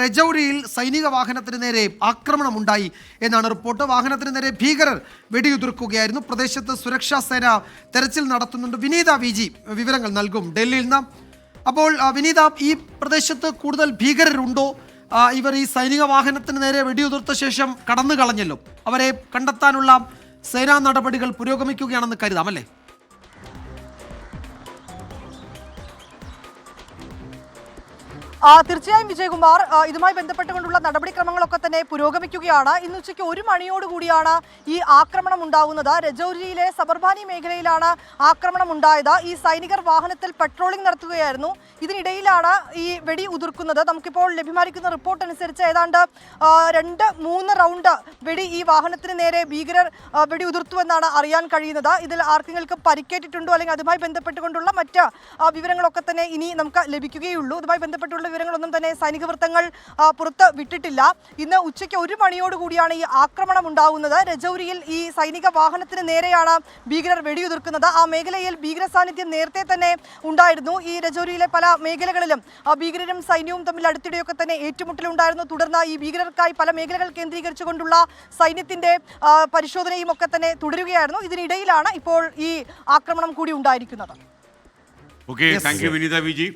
രജൌരിയിൽ സൈനിക വാഹനത്തിന് നേരെ ആക്രമണമുണ്ടായി എന്നാണ് റിപ്പോർട്ട്. വാഹനത്തിന് നേരെ ഭീകരർ വെടിയുതിർക്കുകയായിരുന്നു. പ്രദേശത്ത് സുരക്ഷാ സേന തെരച്ചിൽ നടത്തുന്നുണ്ട്. വിനീത വിജി വിവരങ്ങൾ നൽകും ഡൽഹിയിൽ നിന്ന്. അപ്പോൾ വിനീത, ഈ പ്രദേശത്ത് കൂടുതൽ ഭീകരരുണ്ടോ? ഇവർ ഈ സൈനിക വാഹനത്തിന് നേരെ വെടിയുതിർത്ത ശേഷം കടന്നു കളഞ്ഞല്ലോ. അവരെ കണ്ടെത്താനുള്ള സേനാ നടപടികൾ പുരോഗമിക്കുകയാണെന്ന് കരുതാം, അല്ലേ? തീർച്ചയായും വിജയകുമാർ, ഇതുമായി ബന്ധപ്പെട്ടുകൊണ്ടുള്ള നടപടിക്രമങ്ങളൊക്കെ തന്നെ പുരോഗമിക്കുകയാണ്. ഇന്ന് ഉച്ചയ്ക്ക് 1 മണിയോടുകൂടിയാണ് ഈ ആക്രമണം ഉണ്ടാകുന്നത്. രജൌരിയിലെ സബർബാനി മേഖലയിലാണ് ആക്രമണം ഉണ്ടായത്. ഈ സൈനികർ വാഹനത്തിൽ പട്രോളിംഗ് നടത്തുകയായിരുന്നു. ഇതിനിടയിലാണ് ഈ വെടി ഉതിർക്കുന്നത്. നമുക്കിപ്പോൾ ലഭ്യമായിരിക്കുന്ന റിപ്പോർട്ട് അനുസരിച്ച് ഏതാണ്ട് 2-3 റൗണ്ട് വെടി ഈ വാഹനത്തിന് നേരെ ഭീകരർ വെടി ഉതിർത്തു എന്നാണ് അറിയാൻ കഴിയുന്നത്. ഇതിൽ ആർക്കെങ്കിലും പരിക്കേറ്റിട്ടുണ്ടോ അല്ലെങ്കിൽ അതുമായി ബന്ധപ്പെട്ടുകൊണ്ടുള്ള മറ്റ് വിവരങ്ങളൊക്കെ തന്നെ ഇനി നമുക്ക് ലഭിക്കുകയുള്ളൂ. ഇതുമായി ബന്ധപ്പെട്ടുള്ള വിവരങ്ങളൊന്നും തന്നെ സൈനിക വൃത്തങ്ങൾ പുറത്ത് വിട്ടിട്ടില്ല. ഇന്ന് ഉച്ചയ്ക്ക് 1 മണിയോടുകൂടിയാണ് ഈ ആക്രമണം ഉണ്ടാകുന്നത്. രജൌരിയിൽ ഈ സൈനിക വാഹനത്തിന് നേരെയാണ് ഭീകരർ വെടിയുതിർക്കുന്നത്. ആ മേഖലയിൽ ഭീകര സാന്നിധ്യം നേരത്തെ തന്നെ ഉണ്ടായിരുന്നു. ഈ രജൌരിയിലെ പല മേഖലകളിലും ഭീകരരും സൈന്യവും തമ്മിൽ അടുത്തിടെയൊക്കെ തന്നെ ഏറ്റുമുട്ടലുണ്ടായിരുന്നു. തുടർന്ന് ഈ ഭീകരർക്കായി പല മേഖലകൾ കേന്ദ്രീകരിച്ചുകൊണ്ടുള്ള സൈന്യത്തിന്റെ പരിശോധനയും ഒക്കെ തന്നെ തുടരുകയായിരുന്നു. ഇതിനിടയിലാണ് ഇപ്പോൾ ഈ ആക്രമണം കൂടി ഉണ്ടായിരിക്കുന്നത്. Okay, thank you Vineetha Viji.